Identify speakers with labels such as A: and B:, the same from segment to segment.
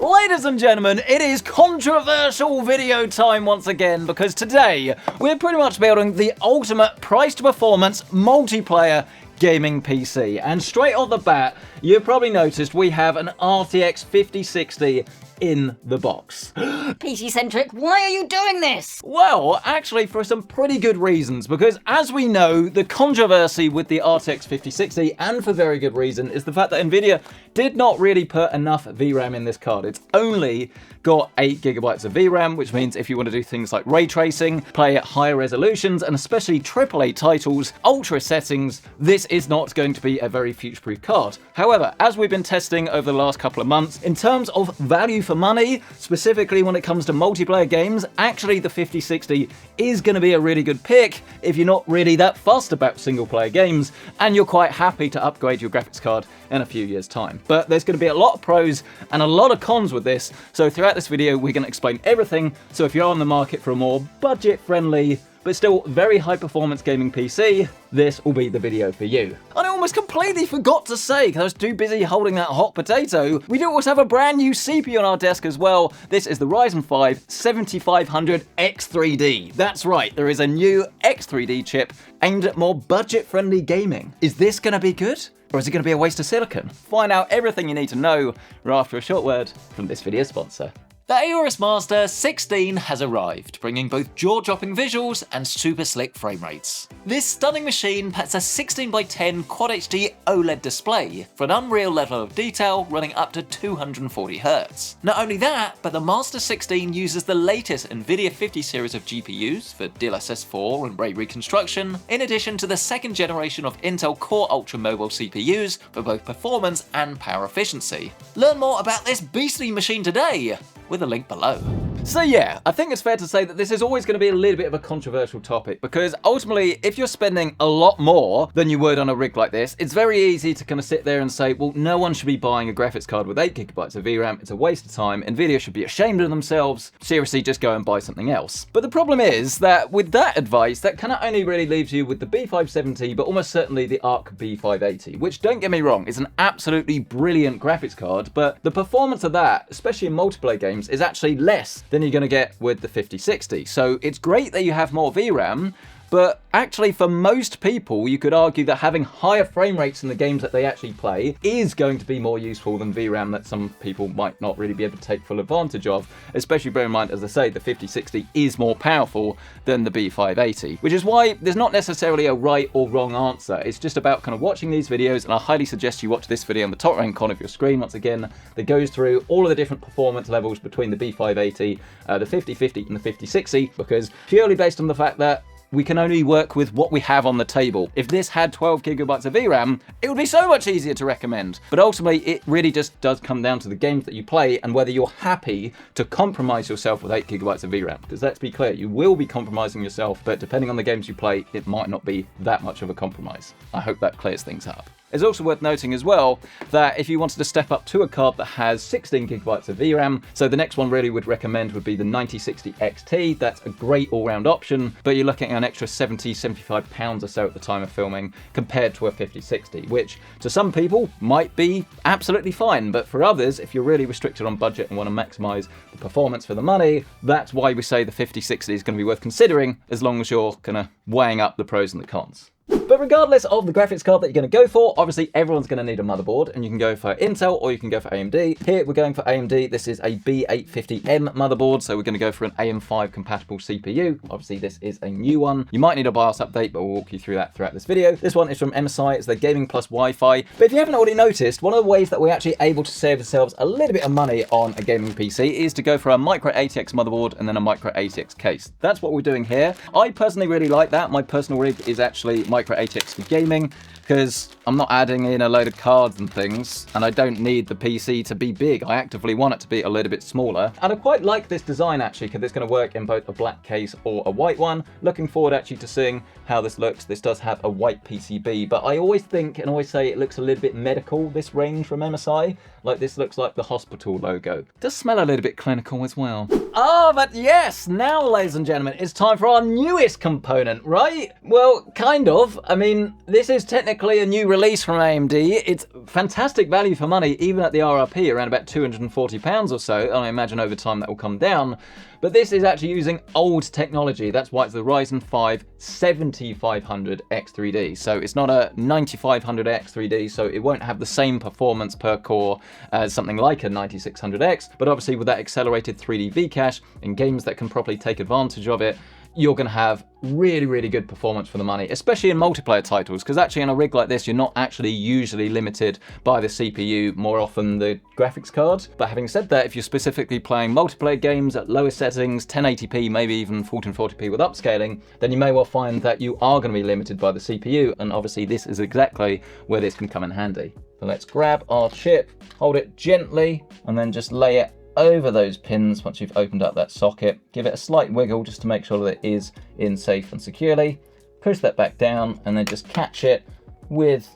A: Ladies and gentlemen, it is controversial video time once again, because today we're pretty much building the ultimate price to performance multiplayer gaming PC. And straight off the bat, you've probably noticed we have an RTX 5060 in the box.
B: PC Centric, why are you doing this?
A: Well, actually for some pretty good reasons, because as we know, the controversy with the RTX 5060, and for very good reason, is the fact that Nvidia did not really put enough VRAM in this card. It's only got 8 GB of VRAM, which means if you want to do things like ray tracing, play at higher resolutions, and especially AAA titles, ultra settings, this is not going to be a very future-proof card. However, as we've been testing over the last couple of months, in terms of value for money, specifically when it comes to multiplayer games, actually the 5060 is going to be a really good pick if you're not really that fussed about single-player games and you're quite happy to upgrade your graphics card in a few years' time. But there's going to be a lot of pros and a lot of cons with this, so throughout this video we're going to explain everything. So if you're on the market for a more budget-friendly but still very high-performance gaming PC, this will be the video for you. And I almost completely forgot to say, because I was too busy holding that hot potato, we do also have a brand new CPU on our desk as well. This is the Ryzen 5 7500 X3D. That's right, there is a new X3D chip aimed at more budget-friendly gaming. Is this going to be good? Or is it going to be a waste of silicon? Find out everything you need to know right after a short word from this video's sponsor. The Aorus Master 16 has arrived, bringing both jaw-dropping visuals and super slick frame rates. This stunning machine packs a 16x10 Quad HD OLED display for an unreal level of detail running up to 240Hz. Not only that, but the Master 16 uses the latest Nvidia 50 series of GPUs for DLSS 4 and ray reconstruction, in addition to the second generation of Intel Core Ultra Mobile CPUs for both performance and power efficiency. Learn more about this beastly machine today with a link below. So yeah, I think it's fair to say that this is always going to be a little bit of a controversial topic, because ultimately, if you're spending a lot more than you would on a rig like this, it's very easy to kind of sit there and say, well, no one should be buying a graphics card with 8 GB of VRAM, it's a waste of time, Nvidia should be ashamed of themselves, seriously, just go and buy something else. But the problem is that with that advice, that kind of only really leaves you with the B570, but almost certainly the Arc B580, which, don't get me wrong, is an absolutely brilliant graphics card, but the performance of that, especially in multiplayer games, is actually less than you're going to get with the 5060. So it's great that you have more VRAM, but actually for most people you could argue that having higher frame rates in the games that they actually play is going to be more useful than VRAM that some people might not really be able to take full advantage of, especially bear in mind, as I say, the 5060 is more powerful than the B580, which is why there's not necessarily a right or wrong answer. It's just about kind of watching these videos, and I highly suggest you watch this video on the top right corner of your screen once again that goes through all of the different performance levels between the B580, the 5050 and the 5060, because purely based on the fact that we can only work with what we have on the table. If this had 12 GB of VRAM, it would be so much easier to recommend. But ultimately, it really just does come down to the games that you play and whether you're happy to compromise yourself with 8 GB of VRAM. Because let's be clear, you will be compromising yourself, but depending on the games you play, it might not be that much of a compromise. I hope that clears things up. It's also worth noting as well that if you wanted to step up to a card that has 16 GB of VRAM, so the next one really would recommend would be the 9060 XT. That's a great all-round option, but you're looking at an extra £75 or so at the time of filming compared to a 5060, which to some people might be absolutely fine, but for others, if you're really restricted on budget and want to maximize the performance for the money, that's why we say the 5060 is going to be worth considering, as long as you're kind of weighing up the pros and the cons. But regardless of the graphics card that you're going to go for, obviously everyone's going to need a motherboard, and you can go for Intel or you can go for AMD. Here we're going for AMD. This is a B850M motherboard, so we're going to go for an AM5 compatible CPU. Obviously this is a new one. You might need a BIOS update, but we'll walk you through that throughout this video. This one is from MSI. It's their Gaming Plus Wi-Fi. But if you haven't already noticed, one of the ways that we're actually able to save ourselves a little bit of money on a gaming PC is to go for a micro ATX motherboard and then a micro ATX case. That's what we're doing here. I personally really like that. My personal rig is actually micro ATX for gaming, because I'm not adding in a load of cards and things, and I don't need the PC to be big. I actively want it to be a little bit smaller. And I quite like this design actually, because it's going to work in both a black case or a white one. Looking forward actually to seeing how this looks. This does have a white PCB, but I always think and always say it looks a little bit medical, this range from MSI. like this looks like the hospital logo. It does smell a little bit clinical as well. Oh, but yes, now, ladies and gentlemen, it's time for our newest component, right? Well, kind of. I mean, this is technically a new release from AMD. It's fantastic value for money, even at the RRP, around about £240 or so. And I imagine over time that will come down. But this is actually using old technology. That's why it's the Ryzen 5 7500 X3D. So it's not a 9500 X3D, so it won't have the same performance per core as something like a 9600X. But obviously with that accelerated 3D V-cache in games that can properly take advantage of it, you're going to have really, really good performance for the money, especially in multiplayer titles, because actually in a rig like this, you're not actually usually limited by the CPU, more often the graphics card. But having said that, if you're specifically playing multiplayer games at lower settings, 1080p, maybe even 1440p with upscaling, then you may well find that you are going to be limited by the CPU, and obviously this is exactly where this can come in handy. So let's grab our chip, hold it gently, and then just lay it over those pins once you've opened up that socket. Give it a slight wiggle just to make sure that it is in safe and securely. Push that back down and then just catch it with,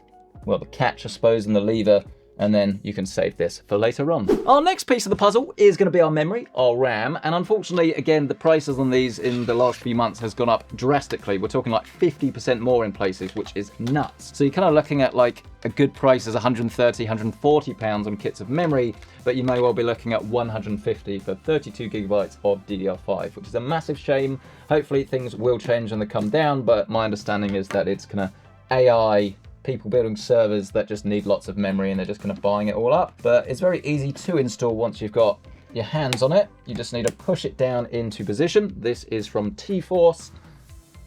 A: well, the catch, I suppose, and the lever, and then you can save this for later on. Our next piece of the puzzle is going to be our memory, our RAM, and unfortunately, again, the prices on these in the last few months has gone up drastically. We're talking like 50% more in places, which is nuts. So you're kind of looking at like a good price is 130, 140 pounds on kits of memory, but you may well be looking at 150 for 32 gigabytes of DDR5, which is a massive shame. Hopefully things will change and they come down, but my understanding is that it's kind of AI, people building servers that just need lots of memory and they're just kind of buying it all up. But it's very easy to install once you've got your hands on it. You just need to push it down into position. This is from T-Force,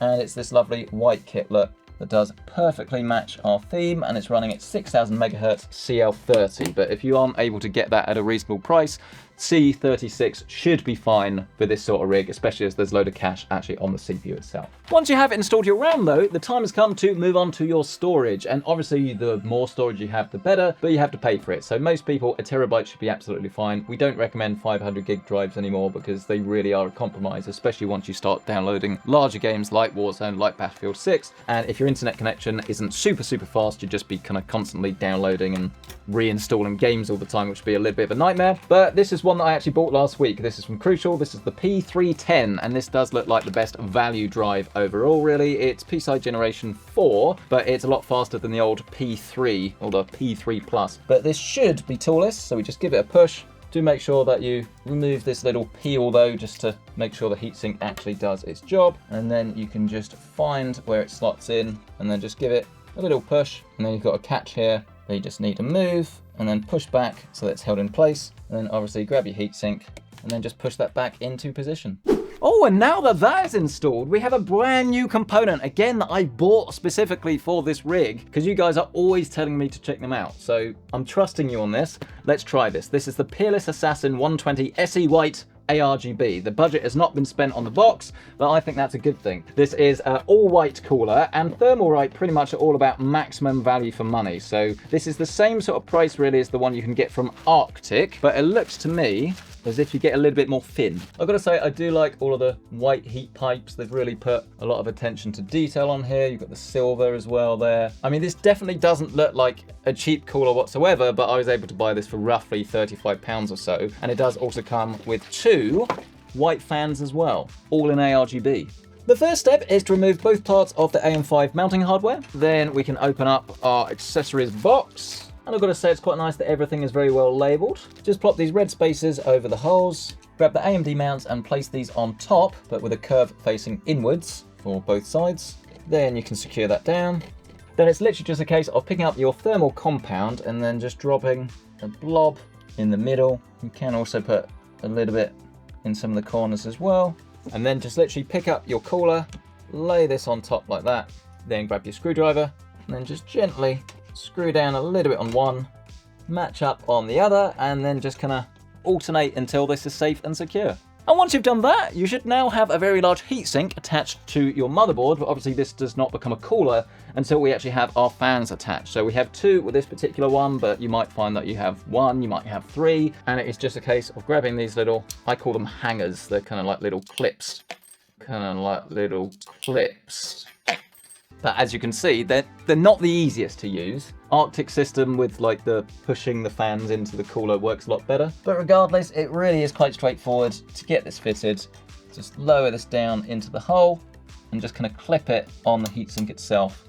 A: and it's this lovely white kit, look, that does perfectly match our theme, and it's running at 6000 megahertz CL30. But if you aren't able to get that at a reasonable price, C36 should be fine for this sort of rig, especially as there's a load of cache actually on the CPU itself. Once you have installed your RAM though, the time has come to move on to your storage. And obviously the more storage you have, the better, but you have to pay for it. So most people, a terabyte should be absolutely fine. We don't recommend 500 gig drives anymore because they really are a compromise, especially once you start downloading larger games like Warzone, like Battlefield 6. And if your internet connection isn't super fast, you'd just be kind of constantly downloading and reinstalling games all the time, which would be a little bit of a nightmare. But this is one that I actually bought last week. This is from Crucial. This is the P310, and this does look like the best value drive overall, really. It's PCI Generation 4, but it's a lot faster than the old P3 or the P3 Plus. But this should be toolless, so we just give it a push. Do make sure that you remove this little peel though, just to make sure the heatsink actually does its job. And then you can just find where it slots in and then just give it a little push. And then you've got a catch here that you just need to move and then push back so that it's held in place. And then obviously grab your heatsink and then just push that back into position. Oh, and now that that is installed, we have a brand new component, again, that I bought specifically for this rig, because you guys are always telling me to check them out. So I'm trusting you on this. Let's try this. This is the Peerless Assassin 120 SE White ARGB. The budget has not been spent on the box, but I think that's a good thing. This is an all-white cooler, and Thermalright pretty much are all about maximum value for money. So this is the same sort of price really as the one you can get from Arctic, but it looks to me as if you get a little bit more thin. I've got to say, I do like all of the white heat pipes. They've really put a lot of attention to detail on here. You've got the silver as well there. I mean, this definitely doesn't look like a cheap cooler whatsoever, but I was able to buy this for roughly £35 or so. And it does also come with two white fans as well, all in ARGB. The first step is to remove both parts of the AM5 mounting hardware. Then we can open up our accessories box. And I've got to say, it's quite nice that everything is very well labelled. Just plop these red spaces over the holes, grab the AMD mounts and place these on top, but with a curve facing inwards for both sides. Then you can secure that down. Then it's literally just a case of picking up your thermal compound and then just dropping a blob in the middle. You can also put a little bit in some of the corners as well. And then just literally pick up your cooler, lay this on top like that, then grab your screwdriver and then just gently screw down a little bit on one, match up on the other, and then just kind of alternate until this is safe and secure. And once you've done that, you should now have a very large heatsink attached to your motherboard, but obviously this does not become a cooler until we actually have our fans attached. So we have two with this particular one, but you might find that you have one, you might have three, and it is just a case of grabbing these little, I call them hangers, they're kind of like little clips. But as you can see, they're not the easiest to use. Arctic system with like the pushing the fans into the cooler works a lot better. But regardless, it really is quite straightforward to get this fitted. Just lower this down into the hole and just kind of clip it on the heatsink itself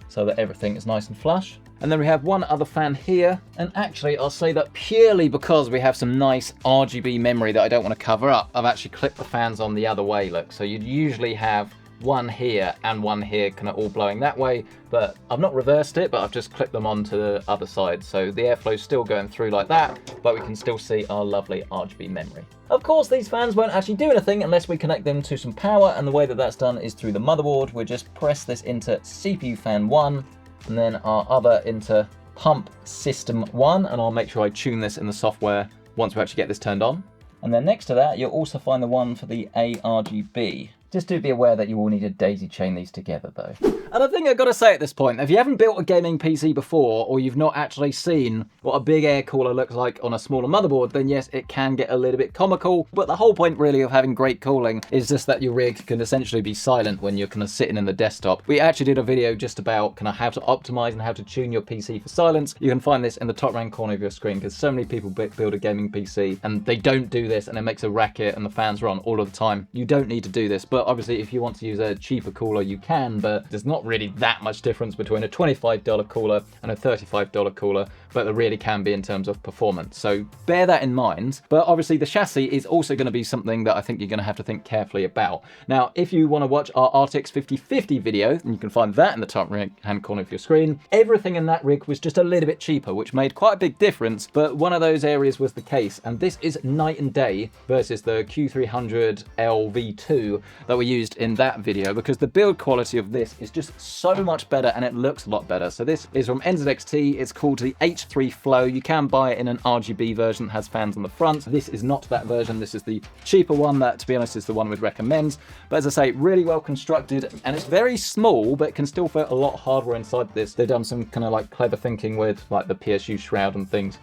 A: so that everything is nice and flush. And then we have one other fan here. And actually, I'll say that purely because we have some nice RGB memory that I don't want to cover up, I've actually clipped the fans on the other way, look. So you'd usually have one here and one here kind of all blowing that way, but I've not reversed it, but I've just clipped them onto the other side. So the airflow's still going through like that, but we can still see our lovely RGB memory. Of course, these fans won't actually do anything unless we connect them to some power, and the way that that's done is through the motherboard. We'll just press this into CPU fan 1, and then our other into pump system 1, and I'll make sure I tune this in the software once we actually get this turned on. And then next to that, you'll also find the one for the ARGB. Just do be aware that you will need to daisy chain these together though. And I think I've got to say at this point, if you haven't built a gaming PC before, or you've not actually seen what a big air cooler looks like on a smaller motherboard, then yes, it can get a little bit comical. But the whole point really of having great cooling is just that your rig can essentially be silent when you're kind of sitting in the desktop. We actually did a video just about kind of how to optimize and how to tune your PC for silence. You can find this in the top right corner of your screen, because so many people build a gaming PC and they don't do this, and it makes a racket and the fans are on all of the time. You don't need to do this, but obviously if you want to use a cheaper cooler you can, but there's not really that much difference between a $25 cooler and a $35 cooler, but there really can be in terms of performance. So bear that in mind. But obviously the chassis is also going to be something that I think you're going to have to think carefully about. Now, if you want to watch our RTX 5050 video, and you can find that in the top right hand corner of your screen, everything in that rig was just a little bit cheaper, which made quite a big difference, but one of those areas was the case, and this is night and day versus the Q300L V2 that we used in that video, because the build quality of this is just so much better and it looks a lot better. So this is from NZXT. It's called the H3 Flow. You can buy it in an RGB version that has fans on the front. This is not that version. This is the cheaper one that, to be honest, is the one we'd recommend. But as I say, really well constructed, and it's very small, but it can still fit a lot of hardware inside this. They've done some kind of like clever thinking with like the PSU shroud and things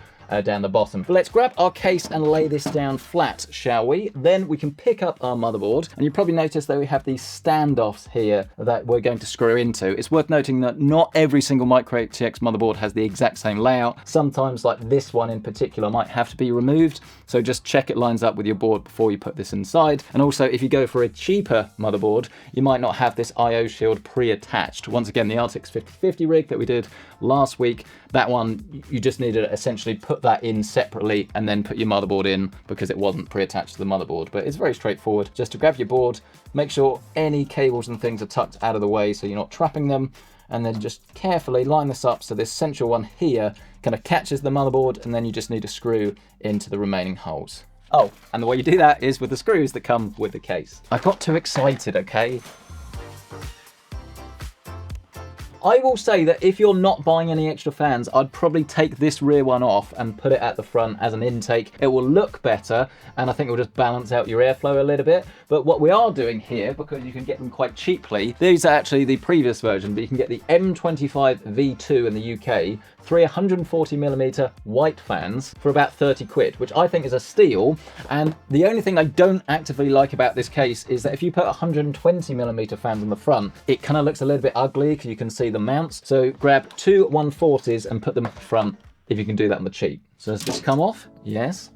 A: down the bottom. But let's grab our case and lay this down flat, shall we? Then we can pick up our motherboard, and you probably noticed that we have these standoffs here that we're going to screw into. It's worth noting that not every single Micro ATX motherboard has the exact same layout. Sometimes, like this one in particular, might have to be removed, so just check it lines up with your board before you put this inside. And also, if you go for a cheaper motherboard, you might not have this IO shield pre-attached. Once again, the RTX 5050 rig that we did last week, that one, you just need to essentially put that in separately and then put your motherboard in, because it wasn't pre-attached to the motherboard. But it's very straightforward. Just to grab your board, make sure any cables and things are tucked out of the way so you're not trapping them, and then just carefully line this up so this central one here kind of catches the motherboard, and then you just need to screw into the remaining holes. Oh, and the way you do that is with the screws that come with the case. I got too excited, okay? I will say that if you're not buying any extra fans, I'd probably take this rear one off and put it at the front as an intake. It will look better, and I think it will just balance out your airflow a little bit. But what we are doing here, because you can get them quite cheaply, these are actually the previous version, but you can get the M25 V2 in the UK, 340mm white fans for about 30 quid, which I think is a steal. And the only thing I don't actively like about this case is that if you put 120mm fans on the front, it kind of looks a little bit ugly because you can see the mounts. So grab two 140s and put them at the front if you can do that on the cheap. So does this come off? Yes.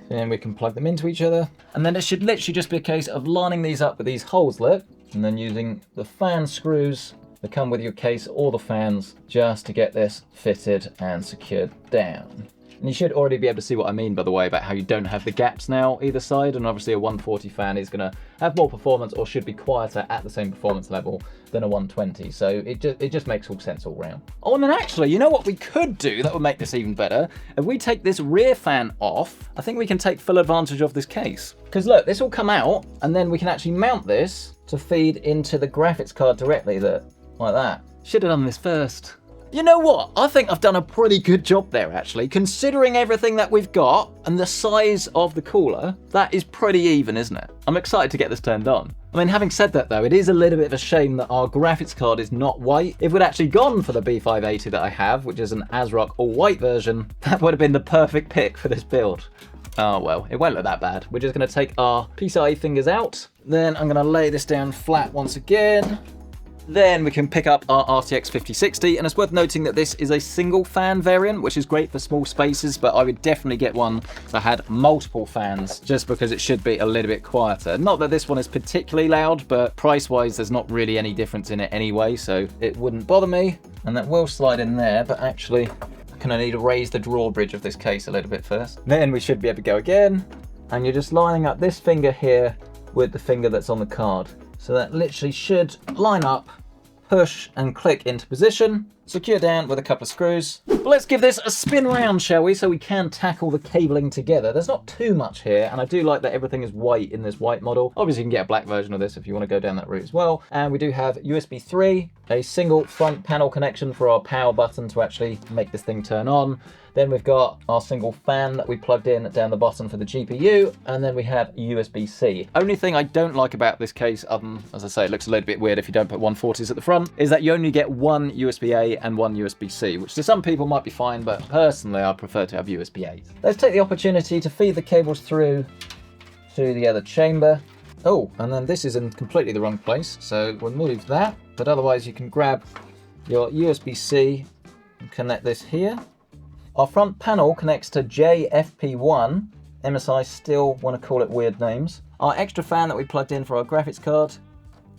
A: And we can plug them into each other. And then it should literally just be a case of lining these up with these holes, look, and then using the fan screws that come with your case or the fans just to get this fitted and secured down. And you should already be able to see what I mean, by the way, about how you don't have the gaps now either side, and obviously a 140 fan is going to have more performance, or should be quieter at the same performance level than a 120. So it just makes all sense all round. Oh, and then actually, you know what we could do that would make this even better? If we take this rear fan off, I think we can take full advantage of this case. Because look, this will come out, and then we can actually mount this to feed into the graphics card directly, like that. Should have done this first. You know what? I think I've done a pretty good job there, actually. Considering everything that we've got and the size of the cooler, that is pretty even, isn't it? I'm excited to get this turned on. I mean, having said that though, it is a little bit of a shame that our graphics card is not white. If we'd actually gone for the B580 that I have, which is an ASRock all-white version, that would have been the perfect pick for this build. Oh well, it won't look that bad. We're just going to take our PCIe fingers out. Then I'm going to lay this down flat once again. Then we can pick up our RTX 5060, and it's worth noting that this is a single fan variant, which is great for small spaces, but I would definitely get one that had multiple fans, just because it should be a little bit quieter. Not that this one is particularly loud, but price-wise, there's not really any difference in it anyway, so it wouldn't bother me. And that will slide in there, but actually, I kind of need to raise the drawbridge of this case a little bit first. Then we should be able to go again, and you're just lining up this finger here with the finger that's on the card. So that literally should line up, push and click into position, secure down with a couple of screws. But let's give this a spin round, shall we, so we can tackle the cabling together. There's not too much here, and I do like that everything is white in this white model. Obviously you can get a black version of this if you want to go down that route as well. And we do have USB 3, a single front panel connection for our power button to actually make this thing turn on. Then we've got our single fan that we plugged in down the bottom for the GPU, and then we have USB-C. Only thing I don't like about this case, other than, as I say, it looks a little bit weird if you don't put 140s at the front, is that you only get one USB-A and one USB-C, which to some people might be fine, but personally I prefer to have USB-A. Let's take the opportunity to feed the cables through to the other chamber. Oh, and then this is in completely the wrong place, so we'll move that, but otherwise you can grab your USB-C and connect this here. Our front panel connects to JFP1. MSI still want to call it weird names. Our extra fan that we plugged in for our graphics card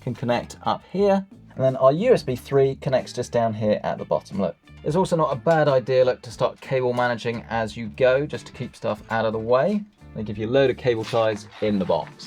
A: can connect up here. And then our USB 3 connects just down here at the bottom, look. It's also not a bad idea, look, to start cable managing as you go, just to keep stuff out of the way. They give you a load of cable ties in the box.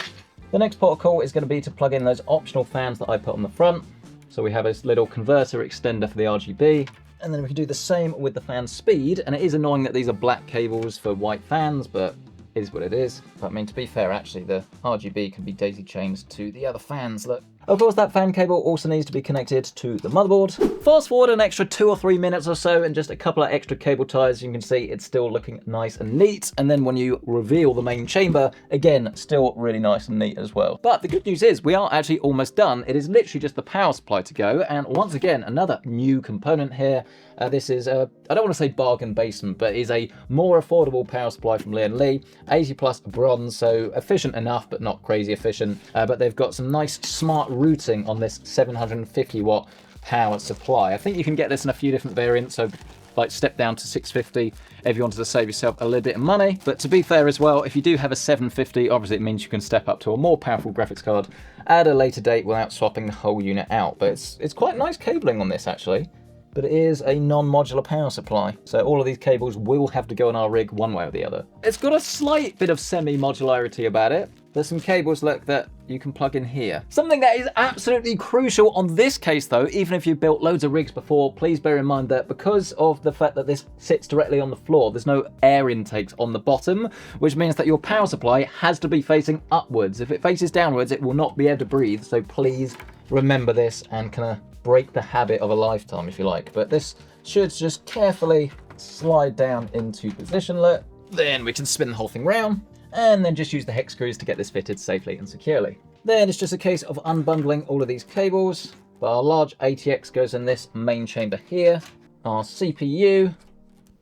A: The next protocol is going to be to plug in those optional fans that I put on the front. So we have this little converter extender for the RGB. And then we can do the same with the fan speed, and it is annoying that these are black cables for white fans, but it is what it is. But I mean, to be fair, actually, the RGB can be daisy chained to the other fans, look. Of course, that fan cable also needs to be connected to the motherboard. Fast forward an extra 2 or 3 minutes or so, and just a couple of extra cable ties, you can see it's still looking nice and neat. And then when you reveal the main chamber, again, still really nice and neat as well. But the good news is we are actually almost done. It is literally just the power supply to go. And once again, another new component here. This is, I don't want to say bargain basement, but is a more affordable power supply from Lee. 80 plus bronze, so efficient enough, but not crazy efficient. But they've got some nice smart routing on this 750 watt power supply. I think you can get this in a few different variants, so like step down to 650 if you wanted to save yourself a little bit of money. But to be fair as well, if you do have a 750, obviously it means you can step up to a more powerful graphics card at a later date without swapping the whole unit out. But it's quite nice cabling on this actually. But it is a non-modular power supply, so all of these cables will have to go on our rig one way or the other. It's got a slight bit of semi-modularity about it. There's some cables, look, that you can plug in here. Something that is absolutely crucial on this case though, even if you've built loads of rigs before, please bear in mind that because of the fact that this sits directly on the floor, there's no air intakes on the bottom, which means that your power supply has to be facing upwards. If it faces downwards, it will not be able to breathe, so please remember this and kind of break the habit of a lifetime if you like. But this should just carefully slide down into position, look. Then we can spin the whole thing round and then just use the hex screws to get this fitted safely and securely. Then it's just a case of unbundling all of these cables. But our large ATX goes in this main chamber here. Our CPU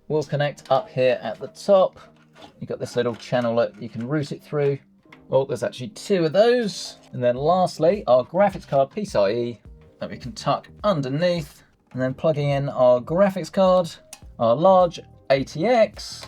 A: will connect up here at the top. You've got this little channel that you can route it through. Well, there's actually 2 of those. And then lastly, our graphics card PCIe that we can tuck underneath, and then plugging in our graphics card, our large ATX.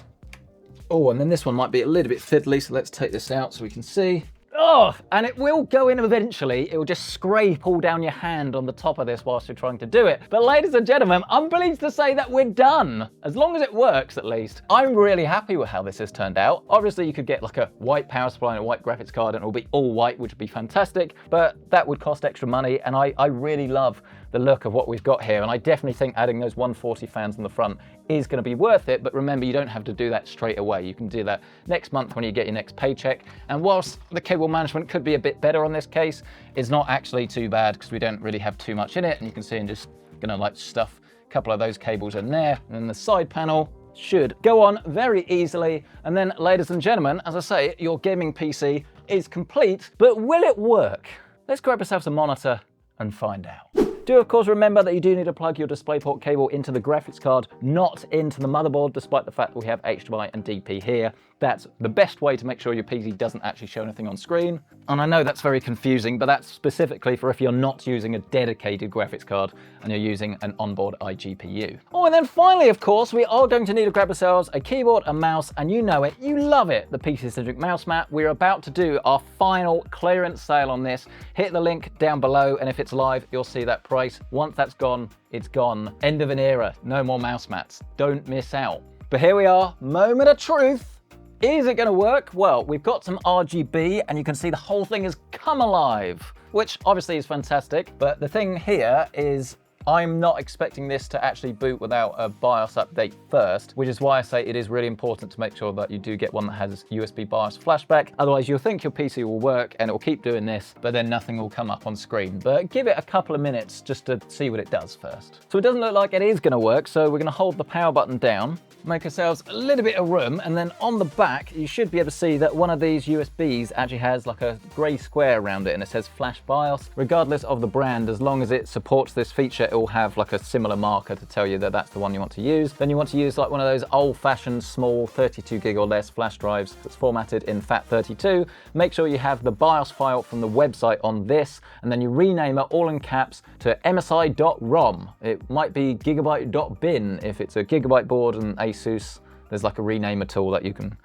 A: Oh, and then this one might be a little bit fiddly, so let's take this out so we can see. Oh, and it will go in eventually. It will just scrape all down your hand on the top of this whilst you're trying to do it. But ladies and gentlemen, I'm pleased to say that we're done. As long as it works, at least. I'm really happy with how this has turned out. Obviously, you could get like a white power supply and a white graphics card and it'll be all white, which would be fantastic. But that would cost extra money. And I really love the look of what we've got here. And I definitely think adding those 140 fans on the front is going to be worth it. But remember, you don't have to do that straight away. You can do that next month when you get your next paycheck. And whilst the cable management could be a bit better on this case, it's not actually too bad because we don't really have too much in it. And you can see I'm just going to like stuff a couple of those cables in there. And then the side panel should go on very easily. And then, ladies and gentlemen, as I say, your gaming PC is complete. But will it work? Let's grab ourselves a monitor and find out. Do of course remember that you do need to plug your DisplayPort cable into the graphics card, not into the motherboard, despite the fact that we have HDMI and DP here. That's the best way to make sure your PC doesn't actually show anything on screen. And I know that's very confusing, but that's specifically for if you're not using a dedicated graphics card and you're using an onboard iGPU. Oh, and then finally, of course, we are going to need to grab ourselves a keyboard, a mouse, and you know it, you love it, the PC-centric mouse mat. We're about to do our final clearance sale on this. Hit the link down below, and if it's live, you'll see that price. Once that's gone, it's gone. End of an era. No more mouse mats. Don't miss out. But here we are, moment of truth. Is it going to work? Well, we've got some RGB and you can see the whole thing has come alive, which obviously is fantastic. But the thing here is I'm not expecting this to actually boot without a BIOS update first, which is why I say it is really important to make sure that you do get one that has USB BIOS flashback. Otherwise, you'll think your PC will work and it will keep doing this, but then nothing will come up on screen. But give it a couple of minutes just to see what it does first. So it doesn't look like it is going to work, so we're going to hold the power button down, make ourselves a little bit of room, and then on the back you should be able to see that one of these USBs actually has like a grey square around it and it says Flash BIOS. Regardless of the brand, as long as it supports this feature, it will have like a similar marker to tell you that that's the one you want to use. Then you want to use like one of those old-fashioned small 32 gig or less flash drives that's formatted in FAT32. Make sure you have the BIOS file from the website on this, and then you rename it all in caps to msi.rom. It might be gigabyte.bin if it's a gigabyte board, and ASUS, there's like a renamer tool that you can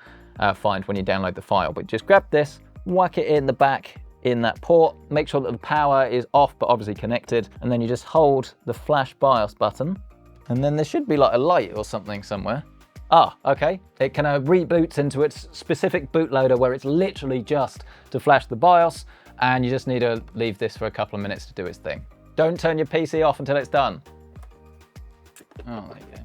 A: find when you download the file. But just grab this, whack it in the back in that port, make sure that the power is off but obviously connected, and then you just hold the Flash BIOS button, and then there should be like a light or something somewhere. Ah, okay. It kind of reboots into its specific bootloader where it's literally just to flash the BIOS, and you just need to leave this for a couple of minutes to do its thing. Don't turn your PC off until it's done. Oh, there you go.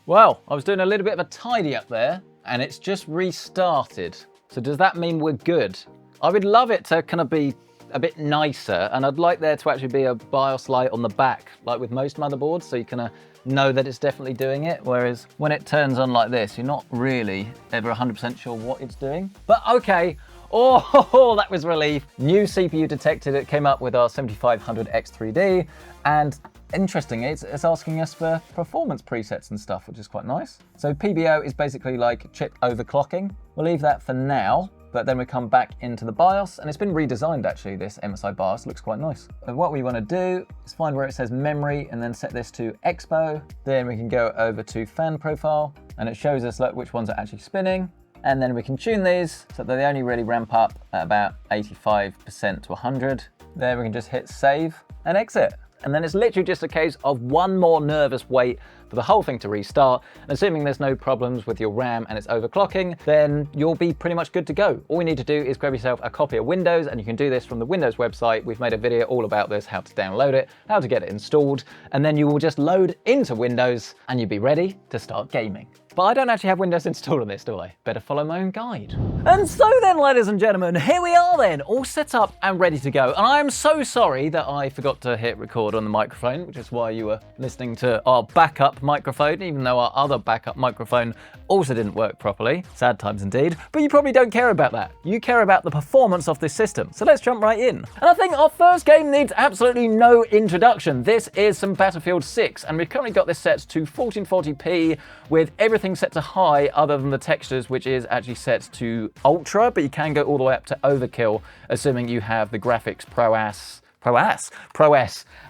A: Well, I was doing a little bit of a tidy up there, and it's just restarted. So does that mean we're good? I would love it to kind of be a bit nicer, and I'd like there to actually be a BIOS light on the back, like with most motherboards, so you kind of know that it's definitely doing it, whereas when it turns on like this, you're not really ever 100% sure what it's doing. But okay. Oh, that was relief. New CPU detected. It came up with our 7500X3D, and interesting, it's asking us for performance presets and stuff, which is quite nice. So PBO is basically like chip overclocking. We'll leave that for now, but then we come back into the BIOS, and it's been redesigned actually, this MSI BIOS looks quite nice. And what we want to do is find where it says memory and then set this to Expo. Then we can go over to fan profile, and it shows us like which ones are actually spinning. And then we can tune these so that they only really ramp up at about 85% to 100. There we can just hit save and exit. And then it's literally just a case of one more nervous wait for the whole thing to restart. And assuming there's no problems with your RAM and it's overclocking, then you'll be pretty much good to go. All you need to do is grab yourself a copy of Windows, and you can do this from the Windows website. We've made a video all about this, how to download it, how to get it installed, and then you will just load into Windows and you'll be ready to start gaming. But I don't actually have Windows installed on this, do I? Better follow my own guide. And so then, ladies and gentlemen, here we are then, all set up and ready to go. And I am so sorry that I forgot to hit record on the microphone, which is why you were listening to our backup microphone, even though our other backup microphone also didn't work properly. Sad times indeed. But you probably don't care about that. You care about the performance of this system. So let's jump right in. And I think our first game needs absolutely no introduction. This is some Battlefield 6, and we've currently got this set to 1440p with everything set to high other than the textures, which is actually set to ultra, but you can go all the way up to overkill, assuming you have the graphics Pro S,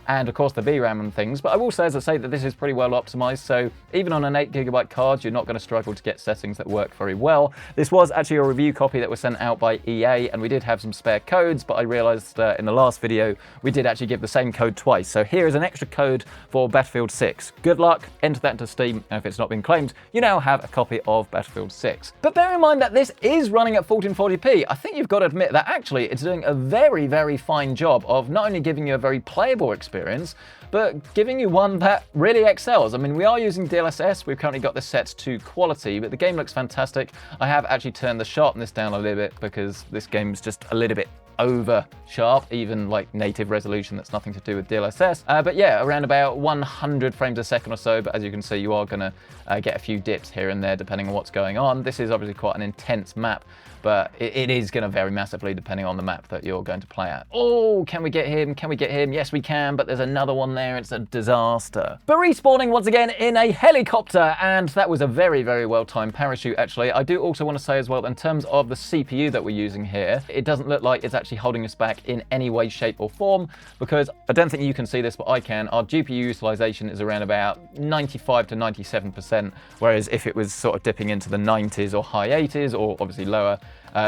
A: and of course the VRAM and things. But I will say, as I say, that this is pretty well optimized, so even on an 8GB card, you're not going to struggle to get settings that work very well. This was actually a review copy that was sent out by EA, and we did have some spare codes, but I realized in the last video, we did actually give the same code twice. So here is an extra code for Battlefield 6. Good luck, enter that into Steam, and if it's not been claimed, you now have a copy of Battlefield 6. But bear in mind that this is running at 1440p. I think you've got to admit that actually it's doing a very, very fine job of not only giving you a very playable experience, but giving you one that really excels. I mean, we are using DLSS. We've currently got this set to quality, but the game looks fantastic. I have actually turned the sharpness down a little bit because this game's just a little bit over sharp, even like native resolution that's nothing to do with DLSS. But yeah, around about 100 frames a second or so. But as you can see, you are going to get a few dips here and there depending on what's going on. This is obviously quite an intense map, but it is going to vary massively depending on the map that you're going to play at. Oh, can we get him? Can we get him? Yes, we can, but there's another one there. It's a disaster. But respawning once again in a helicopter, and that was a very, very well-timed parachute, actually. I do also want to say as well, in terms of the CPU that we're using here, it doesn't look like it's actually holding us back in any way, shape, or form, because I don't think you can see this, but I can. Our GPU utilization is around about 95 to 97%, whereas if it was sort of dipping into the 90s or high 80s, or obviously lower,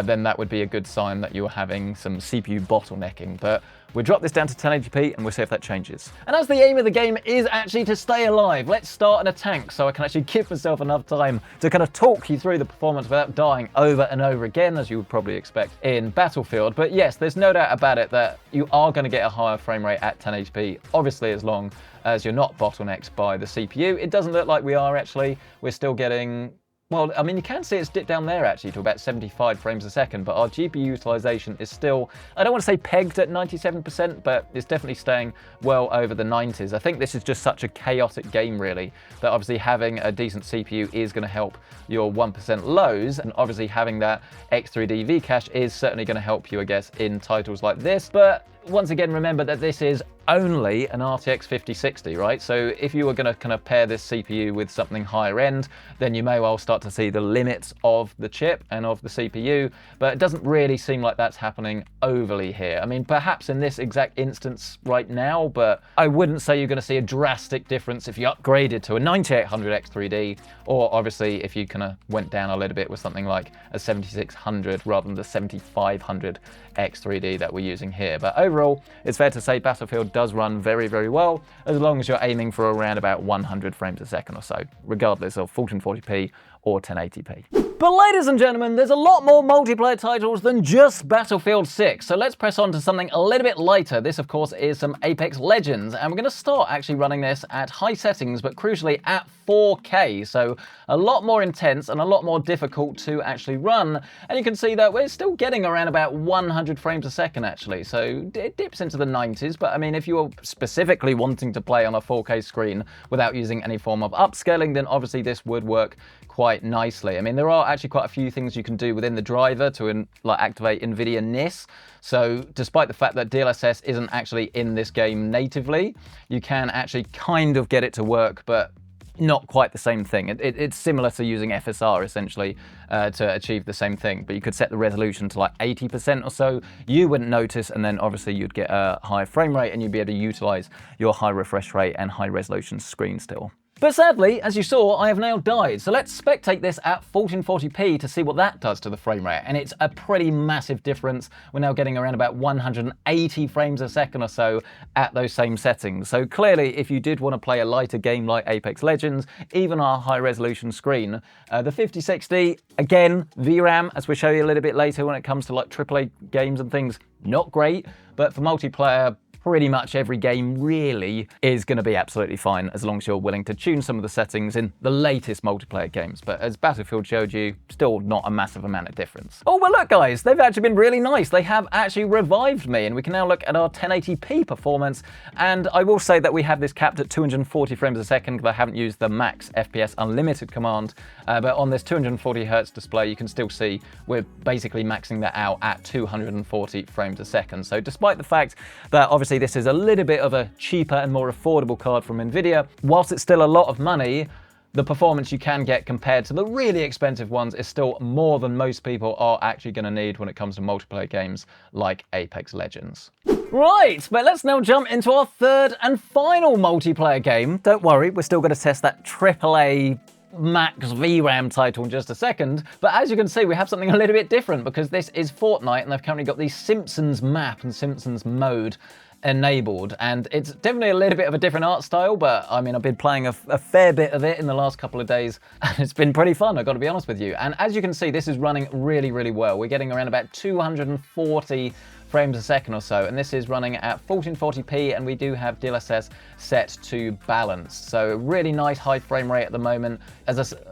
A: then that would be a good sign that you're having some CPU bottlenecking. But we'll drop this down to 1080p and we'll see if that changes. And as the aim of the game is actually to stay alive, let's start in a tank so I can actually give myself enough time to kind of talk you through the performance without dying over and over again, as you would probably expect in Battlefield. But yes, there's no doubt about it that you are going to get a higher frame rate at 1080p, obviously as long as you're not bottlenecked by the CPU. It doesn't look like we are actually. We're still getting... Well, I mean, you can see it's dipped down there actually to about 75 frames a second, but our GPU utilization is still, I don't want to say pegged at 97%, but it's definitely staying well over the 90s. I think this is just such a chaotic game, really, that obviously having a decent CPU is going to help your 1% lows, and obviously having that X3D V cache is certainly going to help you, I guess, in titles like this. But once again, remember that this is only an RTX 5060, right? So if you were going to kind of pair this CPU with something higher end, then you may well start to see the limits of the chip and of the CPU, but it doesn't really seem like that's happening overly here. I mean, perhaps in this exact instance right now, but I wouldn't say you're going to see a drastic difference if you upgraded to a 9800 X3D, or obviously if you kind of went down a little bit with something like a 7600 rather than the 7500 X3D that we're using here. But overall, it's fair to say Battlefield does run very, very well, as long as you're aiming for around about 100 frames a second or so, regardless of 1440p or 1080p. But ladies and gentlemen, there's a lot more multiplayer titles than just Battlefield 6, so let's press on to something a little bit lighter. This, of course, is some Apex Legends, and we're going to start actually running this at high settings, but crucially at 4K, so a lot more intense and a lot more difficult to actually run. And you can see that we're still getting around about 100 frames a second, actually, so it dips into the 90s, but I mean, if you were specifically wanting to play on a 4K screen without using any form of upscaling, then obviously this would work quite nicely. I mean, there are actually quite a few things you can do within the driver to activate NVIDIA NIS. So despite the fact that DLSS isn't actually in this game natively, you can actually kind of get it to work, but not quite the same thing. It's similar to using FSR essentially to achieve the same thing, but you could set the resolution to like 80% or so. You wouldn't notice, and then obviously you'd get a higher frame rate and you'd be able to utilize your high refresh rate and high resolution screen still. But sadly, as you saw, I have now died. So let's spectate this at 1440p to see what that does to the frame rate. And it's a pretty massive difference. We're now getting around about 180 frames a second or so at those same settings. So clearly, if you did want to play a lighter game like Apex Legends, even our high resolution screen, the 5060, again, VRAM, as we'll show you a little bit later when it comes to like AAA games and things, not great. But for multiplayer, pretty much every game really is going to be absolutely fine as long as you're willing to tune some of the settings in the latest multiplayer games. But as Battlefield showed you, still not a massive amount of difference. Oh, well look guys, they've actually been really nice. They have actually revived me, and we can now look at our 1080p performance. And I will say that we have this capped at 240 frames a second because I haven't used the max FPS unlimited command. But on this 240 hertz display, you can still see we're basically maxing that out at 240 frames a second. So despite the fact that obviously this is a little bit of a cheaper and more affordable card from NVIDIA, whilst it's still a lot of money, the performance you can get compared to the really expensive ones is still more than most people are actually going to need when it comes to multiplayer games like Apex Legends. Right, but let's now jump into our third and final multiplayer game. Don't worry, we're still going to test that AAA max VRAM title in just a second, but as you can see, we have something a little bit different because this is Fortnite and they've currently got the Simpsons map and Simpsons mode enabled, and it's definitely a little bit of a different art style, but I mean, I've been playing a fair bit of it in the last couple of days and it's been pretty fun, I've got to be honest with you. And as you can see, this is running really, really well. We're getting around about 240 frames a second or so, and this is running at 1440p, and we do have DLSS set to balanced. So really nice high frame rate at the moment.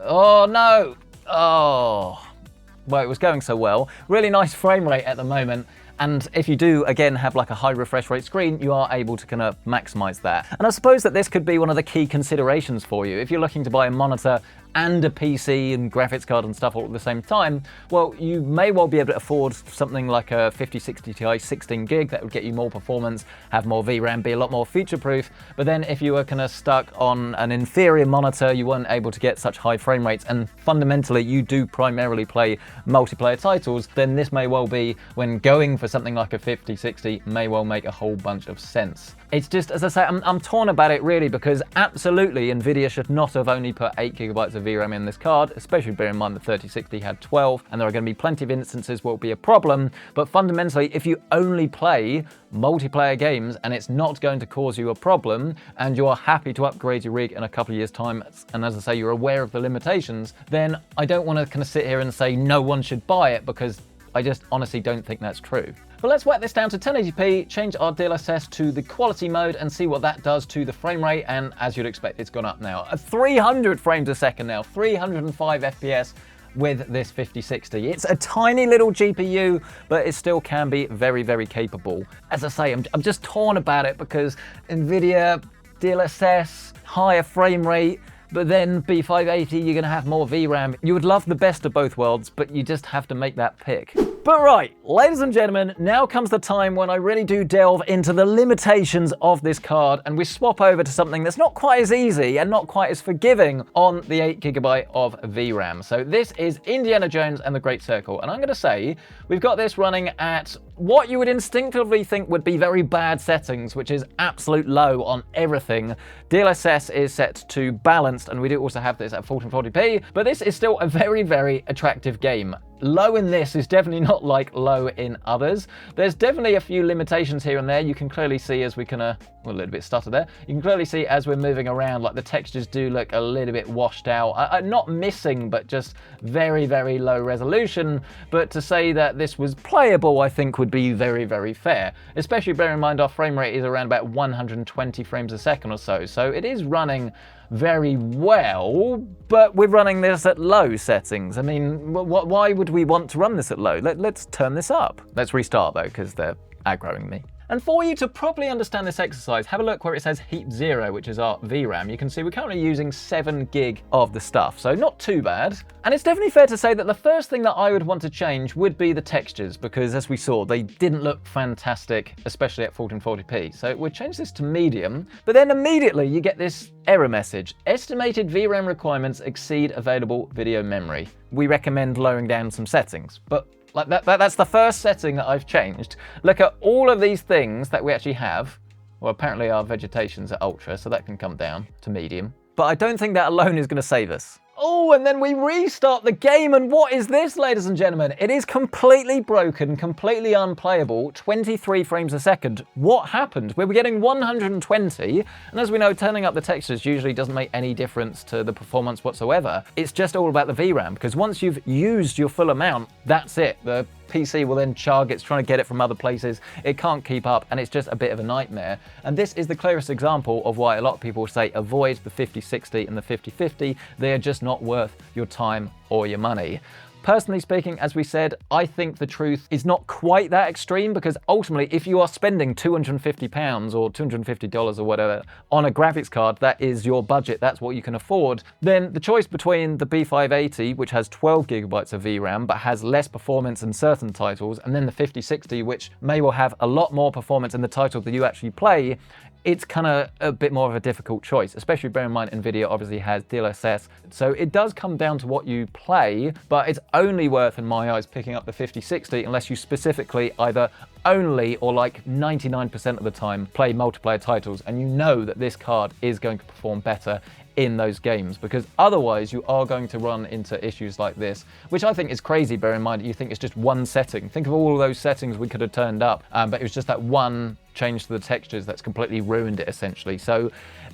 A: Oh no! Oh, well, it was going so well. Really nice frame rate at the moment. And if you do, again, have like a high refresh rate screen, you are able to kind of maximize that. And I suppose that this could be one of the key considerations for you. If you're looking to buy a monitor and a PC and graphics card and stuff all at the same time, well, you may well be able to afford something like a 5060 Ti 16 gig that would get you more performance, have more VRAM, be a lot more feature-proof. But then if you were kind of stuck on an inferior monitor, you weren't able to get such high frame rates, and fundamentally you do primarily play multiplayer titles, then this may well be, when going for something like a 5060, may well make a whole bunch of sense. It's just, as I say, I'm torn about it really, because absolutely Nvidia should not have only put 8 gigabytes of VRAM in this card, especially bear in mind the 3060 had 12, and there are going to be plenty of instances where it will be a problem. But fundamentally, if you only play multiplayer games and it's not going to cause you a problem, and you are happy to upgrade your rig in a couple of years' time, and as I say, you're aware of the limitations, then I don't want to kind of sit here and say no one should buy it, because I just honestly don't think that's true. But let's whack this down to 1080p, change our DLSS to the quality mode and see what that does to the frame rate. And as you'd expect, it's gone up now. 300 frames a second now, 305 FPS with this 5060. It's a tiny little GPU, but it still can be very, very capable. As I say, I'm just torn about it, because Nvidia, DLSS, higher frame rate, but then B580, you're gonna have more VRAM. You would love the best of both worlds, but you just have to make that pick. But right, ladies and gentlemen, now comes the time when I really do delve into the limitations of this card, and we swap over to something that's not quite as easy and not quite as forgiving on the 8 GB of VRAM. So this is Indiana Jones and the Great Circle, and I'm gonna say we've got this running at what you would instinctively think would be very bad settings, which is absolute low on everything. DLSS is set to balanced, and we do also have this at 1440p, but this is still a very, very attractive game. Low in this is definitely not like low in others. There's definitely a few limitations here and there. You can clearly see as we can, well, a little bit stutter there. You can clearly see as we're moving around, like the textures do look a little bit washed out. Not missing, but just very, very low resolution. But to say that this was playable, I think would be very, very fair. Especially bear in mind our frame rate is around about 120 frames a second or so. So it is running very well, but we're running this at low settings. I mean, why would we want to run this at low? Let's turn this up. Let's restart though, because they're aggroing me. And for you to properly understand this exercise, have a look where it says heap 0, which is our VRAM. You can see we're currently using 7 gig of the stuff, so not too bad. And it's definitely fair to say that the first thing that I would want to change would be the textures, because as we saw, they didn't look fantastic, especially at 1440p. So we'll change this to medium, but then immediately you get this error message. Estimated VRAM requirements exceed available video memory. We recommend lowering down some settings, but like that's the first setting that I've changed. Look at all of these things that we actually have. Well, apparently our vegetation's at ultra, so that can come down to medium. But I don't think that alone is going to save us. Oh, and then we restart the game, and what is this, ladies and gentlemen? It is completely broken, completely unplayable, 23 frames a second. What happened? We were getting 120, and as we know, turning up the textures usually doesn't make any difference to the performance whatsoever. It's just all about the VRAM, because once you've used your full amount, that's it. The PC will then chug, it's trying to get it from other places, it can't keep up, and it's just a bit of a nightmare. And this is the clearest example of why a lot of people say avoid the 5060 and the 5050. They are just not worth your time or your money. Personally speaking, as we said, I think the truth is not quite that extreme, because ultimately, if you are spending £250 or $250 or whatever on a graphics card, that is your budget, that's what you can afford, then the choice between the B580, which has 12 gigabytes of VRAM, but has less performance in certain titles, and then the 5060, which may well have a lot more performance in the title that you actually play, it's kind of a bit more of a difficult choice, especially bear in mind Nvidia obviously has DLSS. So it does come down to what you play, but it's only worth, in my eyes, picking up the 5060 unless you specifically either only or like 99% of the time play multiplayer titles, and you know that this card is going to perform better in those games, because otherwise you are going to run into issues like this, which I think is crazy. Bear in mind, you think it's just one setting. Think of all of those settings we could have turned up, but it was just that one change to the textures that's completely ruined it essentially. So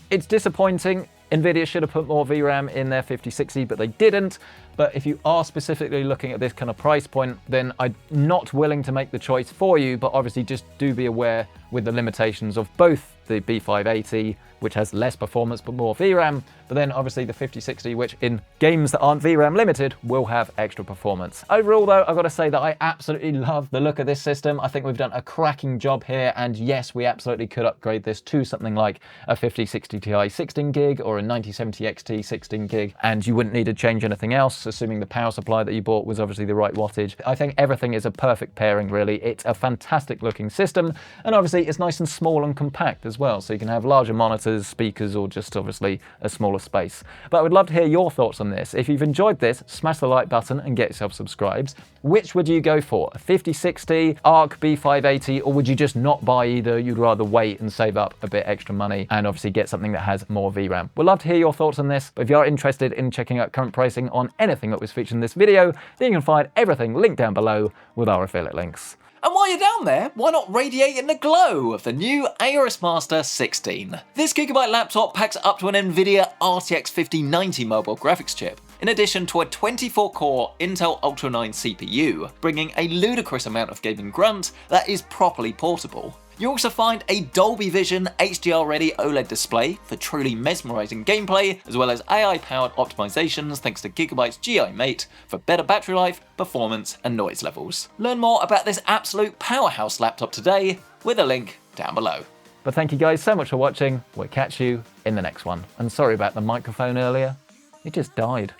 A: it's disappointing. Nvidia should have put more VRAM in their 5060, but they didn't. But if you are specifically looking at this kind of price point, then I'm not willing to make the choice for you, but obviously just do be aware with the limitations of both the B580, which has less performance but more VRAM, but then obviously the 5060, which in games that aren't VRAM limited will have extra performance. Overall though, I've got to say that I absolutely love the look of this system. I think we've done a cracking job here, and yes, we absolutely could upgrade this to something like a 5060 Ti 16 gig or a 9070 XT 16 gig, and you wouldn't need to change anything else, assuming the power supply that you bought was obviously the right wattage. I think everything is a perfect pairing, really. It's a fantastic looking system, and obviously it's nice and small and compact as well, so you can have larger monitors, speakers, or just obviously a smaller space. But I would love to hear your thoughts on this. If you've enjoyed this, smash the like button and get yourself subscribed. Which would you go for? A 5060, ARC B580, or would you just not buy either? You'd rather wait and save up a bit extra money and obviously get something that has more VRAM. We'd love to hear your thoughts on this, but if you are interested in checking out current pricing on anything that was featured in this video, then you can find everything linked down below with our affiliate links.
C: And while you're down there, why not radiate in the glow of the new Aorus Master 16? This gigabyte laptop packs up to an NVIDIA RTX 5090 mobile graphics chip, in addition to a 24-core Intel Ultra 9 CPU, bringing a ludicrous amount of gaming grunt that is properly portable. You also find a Dolby Vision HDR-ready OLED display for truly mesmerizing gameplay, as well as AI-powered optimizations thanks to Gigabyte's GI Mate for better battery life, performance, and noise levels. Learn more about this absolute powerhouse laptop today with a link down below.
A: But thank you guys so much for watching. We'll catch you in the next one. And sorry about the microphone earlier. It just died.